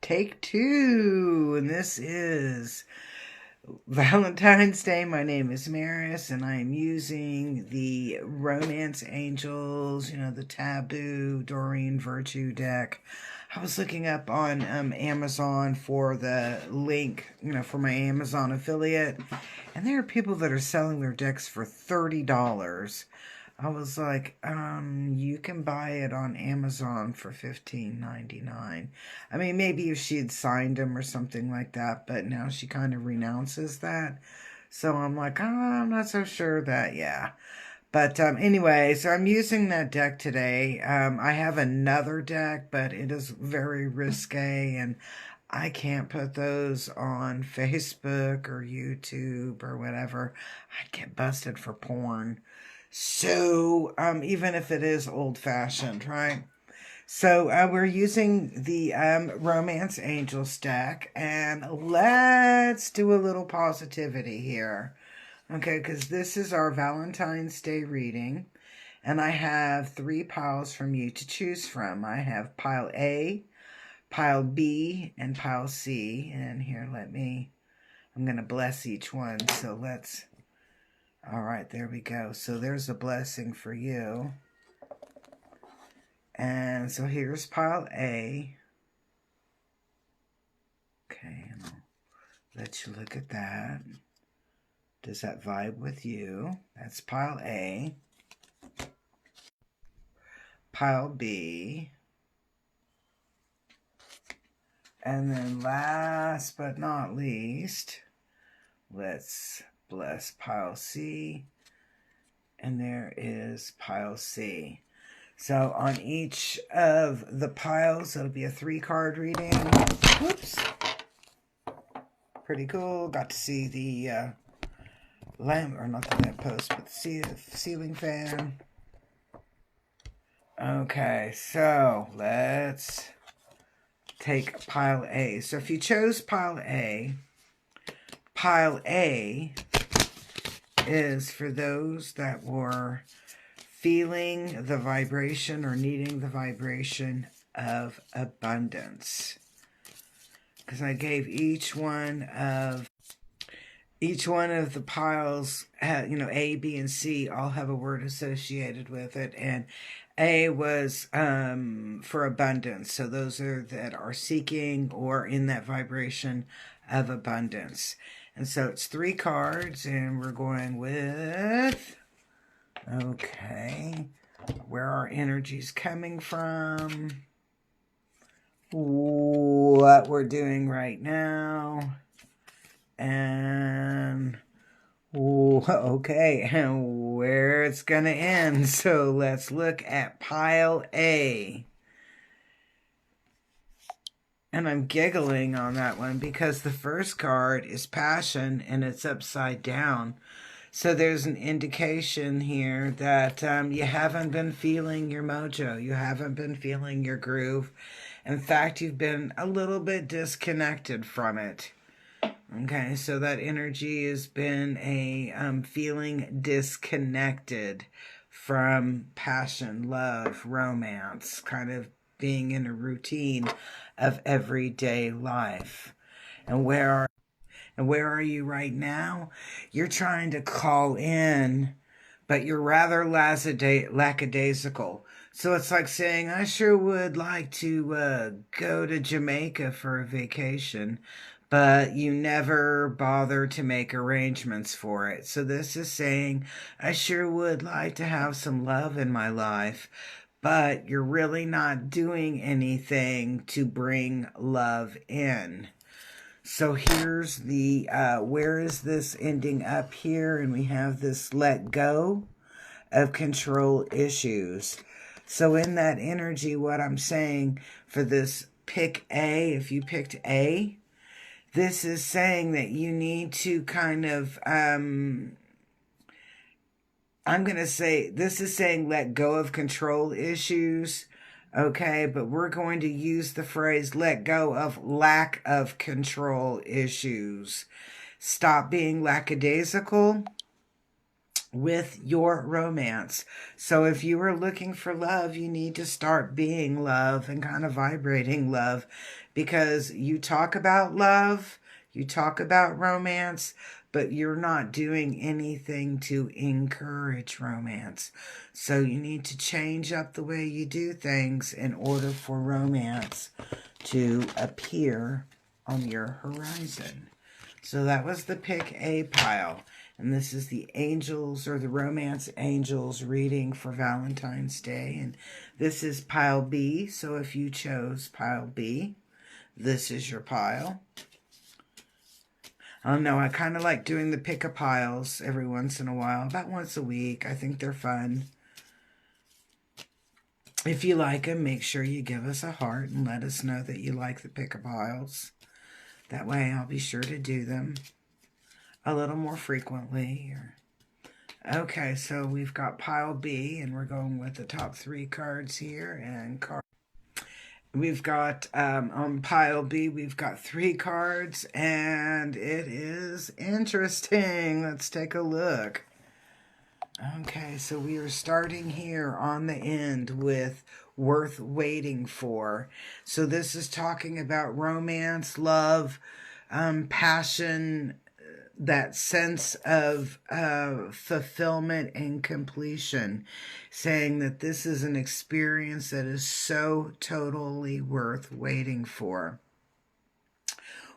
Take two, and this is Valentine's Day. My name is Maris, and I am using the Romance Angels, the Taboo Doreen Virtue deck. I was looking up on Amazon for the link, for my Amazon affiliate, and there are people that are selling their decks for $30. I was like, you can buy it on Amazon for $15.99. I mean, maybe if she had signed them or something like that, but now she kind of renounces that. So I'm like, I'm not so sure that, yeah. But anyway, so I'm using that deck today. I have another deck, but it is very risque, and I can't put those on Facebook or YouTube or whatever. I'd get busted for porn. So, even if it is old-fashioned, right? So, we're using the Romance Angel stack, and let's do a little positivity here. Okay, because this is our Valentine's Day reading, and I have 3 piles from you to choose from. I have pile A, pile B, and pile C. And here, I'm going to bless each one. So all right, there we go. So there's a blessing for you. And so here's pile A. Okay, and I'll let you look at that. Does that vibe with you? That's pile A. Pile B. And then last but not least, let's bless pile C. And there is pile C. So on each of the piles, it'll be a 3-card reading. Whoops. Pretty cool. Got to see the lamp, or not the lamp post, but the ceiling fan. Okay, so let's take pile A. So if you chose pile A is for those that were feeling the vibration or needing the vibration of abundance. Because I gave each one of the piles, A, B, and C all have a word associated with it. And A was for abundance. So those that are seeking or in that vibration of abundance. And so it's 3 cards, and we're going with, okay, where our energy's coming from, what we're doing right now, and okay, and where it's gonna end. So let's look at pile A. And I'm giggling on that one because the first card is passion, and it's upside down. So there's an indication here that you haven't been feeling your mojo. You haven't been feeling your groove. In fact, you've been a little bit disconnected from it. Okay, so that energy has been a feeling disconnected from passion, love, romance, kind of being in a routine of everyday life. And where are you right now? You're trying to call in, but you're rather lackadaisical. So it's like saying, I sure would like to go to Jamaica for a vacation, but you never bother to make arrangements for it. So this is saying, I sure would like to have some love in my life, but you're really not doing anything to bring love in. So here's the, where is this ending up here? And we have this let go of control issues. So in that energy, what I'm saying for this pick A, if you picked A, this is saying that you need to kind of, I'm going to say, this is saying let go of control issues, okay? But we're going to use the phrase let go of lack of control issues. Stop being lackadaisical with your romance. So if you are looking for love, you need to start being love and kind of vibrating love, because you talk about love, you talk about romance, but you're not doing anything to encourage romance. So you need to change up the way you do things in order for romance to appear on your horizon. So that was the pick A pile. And this is the angels, or the romance angels, reading for Valentine's Day. And this is pile B. So if you chose pile B, this is your pile. I don't know, I kind of like doing the pick-a-piles every once in a while, about once a week. I think they're fun. If you like them, make sure you give us a heart and let us know that you like the pick-a-piles. That way I'll be sure to do them a little more frequently. Okay, so we've got pile B, and we're going with the top 3 cards here. And we've got, on pile B, we've got 3 cards, and it is interesting. Let's take a look. Okay, so we are starting here on the end with worth waiting for. So this is talking about romance, love, passion, that sense of fulfillment and completion, saying that this is an experience that is so totally worth waiting for.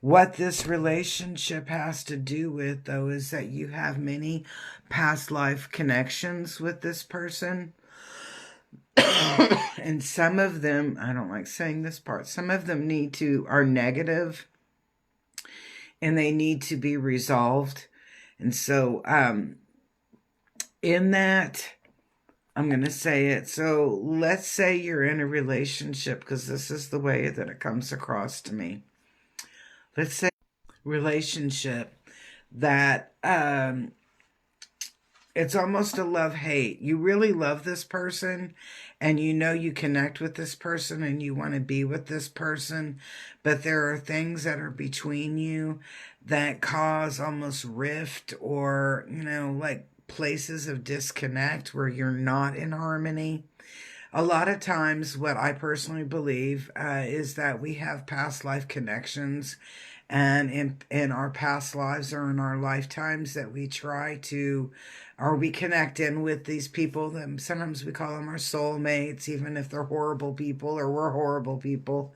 What this relationship has to do with, though, is that you have many past life connections with this person. And some of them, I don't like saying this part, some of them are negative, and they need to be resolved. And so in that, I'm going to say it. So let's say you're in a relationship, because this is the way that it comes across to me. Let's say relationship that it's almost a love-hate. You really love this person, and you know you connect with this person, and you want to be with this person, but there are things that are between you that cause almost rift, or, like places of disconnect where you're not in harmony. A lot of times, what I personally believe is that we have past life connections, and in our past lives or in our lifetimes that we try to, or we connect in with these people that sometimes we call them our soulmates, even if they're horrible people or we're horrible people.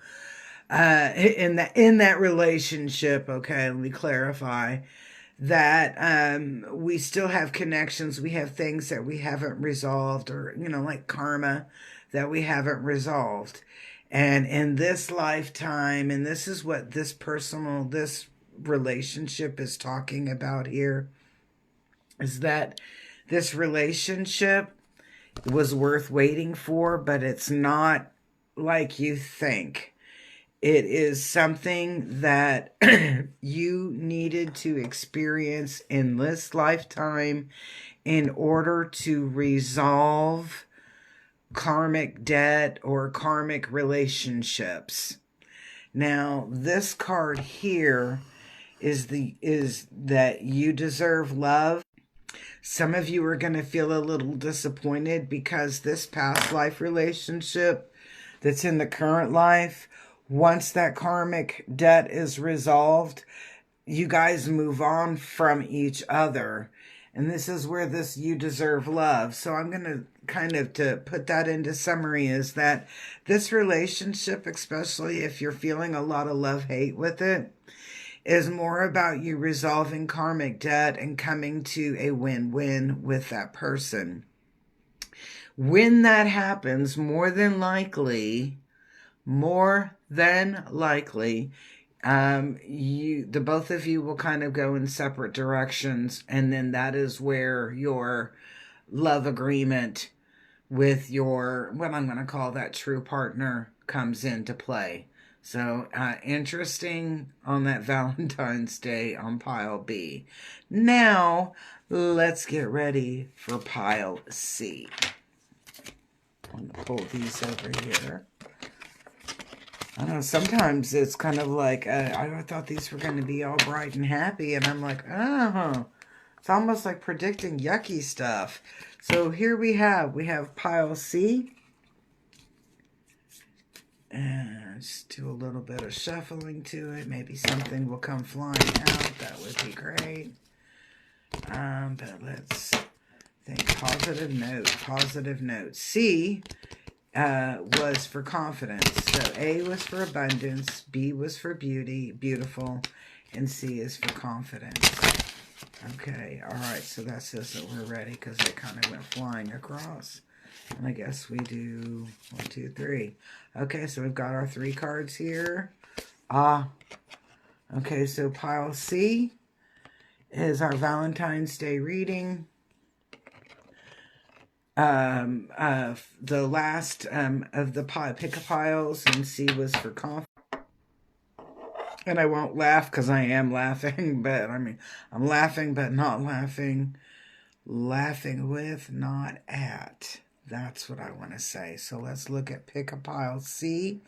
In that relationship, okay, let me clarify that we still have connections. We have things that we haven't resolved, or, like karma that we haven't resolved. And in this lifetime, and this is what this relationship is talking about here, is that this relationship was worth waiting for, but it's not like you think. It is something that you needed to experience in this lifetime in order to resolve karmic debt or karmic relationships. Now, this card here is that you deserve love. Some of you are going to feel a little disappointed because this past life relationship that's in the current life, once that karmic debt is resolved, you guys move on from each other. And this is where this you deserve love. So I'm going to kind of, to put that into summary, is that this relationship, especially if you're feeling a lot of love-hate with it, is more about you resolving karmic debt and coming to a win-win with that person. When that happens, more than likely, the both of you will kind of go in separate directions, and then that is where your love agreement with your, what I'm going to call that true partner, comes into play. So interesting on that Valentine's Day on pile B. Now let's get ready for pile C. I'm going to pull these over here. I don't know, sometimes it's kind of like, I thought these were going to be all bright and happy, and I'm like, oh, It's almost like predicting yucky stuff. So here we have pile C. And just do a little bit of shuffling to it. Maybe something will come flying out. That would be great. But let's think. Positive note. Positive note. C was for confidence. So A was for abundance. B was for beauty, beautiful. And C is for confidence. Okay. All right. So that says that we're ready because they kind of went flying across. And I guess we do 1, 2, 3. Okay, so we've got our 3 cards here. Okay, so pile C is our Valentine's Day reading. The last of the pick a piles, and C was for confidence. And I won't laugh because I am laughing, but I mean, I'm laughing but not laughing. Laughing with, not at. That's what I want to say. So let's look at pick a pile C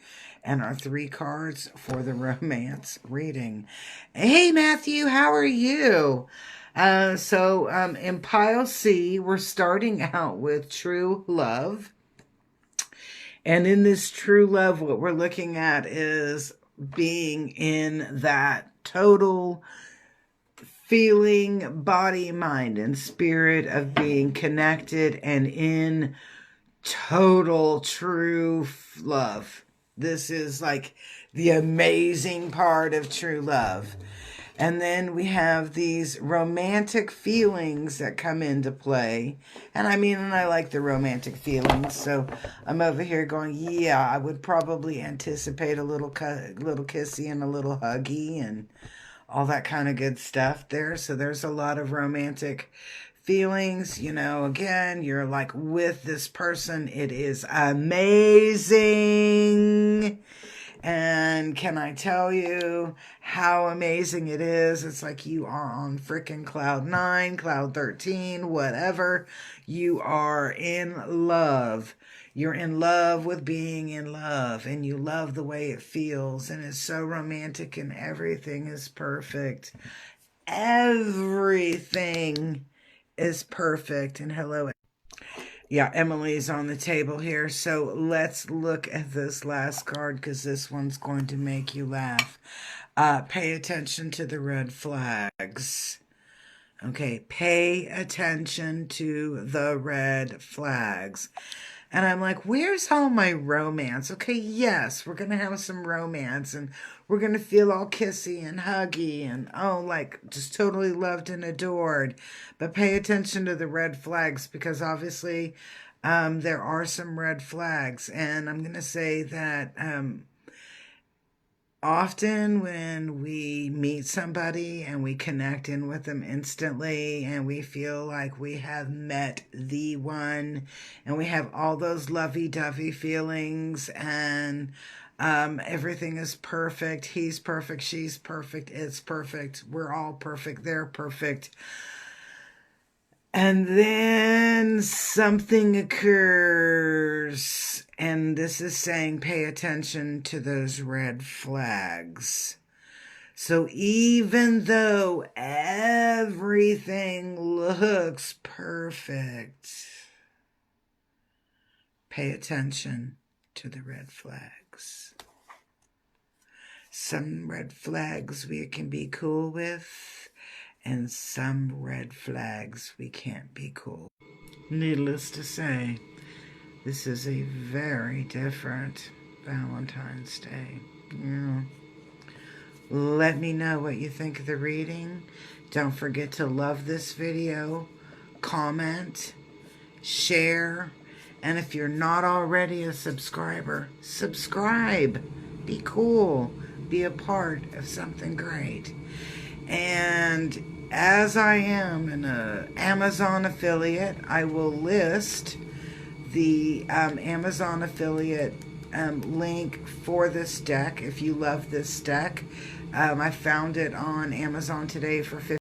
and our 3 cards for the romance reading. Hey, Matthew, how are you? In pile C, we're starting out with true love. And in this true love, what we're looking at is being in that total feeling, body, mind, and spirit of being connected and in total true love. This is like the amazing part of true love. And then we have these romantic feelings that come into play. And I like the romantic feelings. So I'm over here going, yeah, I would probably anticipate a little kissy and a little huggy and all that kind of good stuff there. So there's a lot of romantic feelings. Again, you're like with this person. It is amazing. And can I tell you how amazing it is? It's like you are on freaking cloud 9, cloud 13, whatever. You are in love. You're in love with being in love, and you love the way it feels, and it's so romantic, and everything is perfect. Everything is perfect. And hello. Yeah, Emily's on the table here. So let's look at this last card because this one's going to make you laugh. Pay attention to the red flags. Okay, pay attention to the red flags. And I'm like, where's all my romance? Okay, yes, we're going to have some romance and we're going to feel all kissy and huggy and, just totally loved and adored. But pay attention to the red flags because obviously there are some red flags. And I'm going to say that often when we meet somebody and we connect in with them instantly and we feel like we have met the one and we have all those lovey-dovey feelings and everything is perfect, he's perfect, she's perfect, it's perfect, we're all perfect, they're perfect. And then something occurs, and this is saying pay attention to those red flags. So even though everything looks perfect, pay attention to the red flags. Some red flags we can be cool with, and some red flags we can't be cool. Needless to say, this is a very different Valentine's Day. Yeah. Let me know what you think of the reading. Don't forget to love this video, comment, share, and if you're not already a subscriber, subscribe. Be cool. Be a part of something great. And as I am an Amazon affiliate, I will list the Amazon affiliate link for this deck if you love this deck. I found it on Amazon today for $50.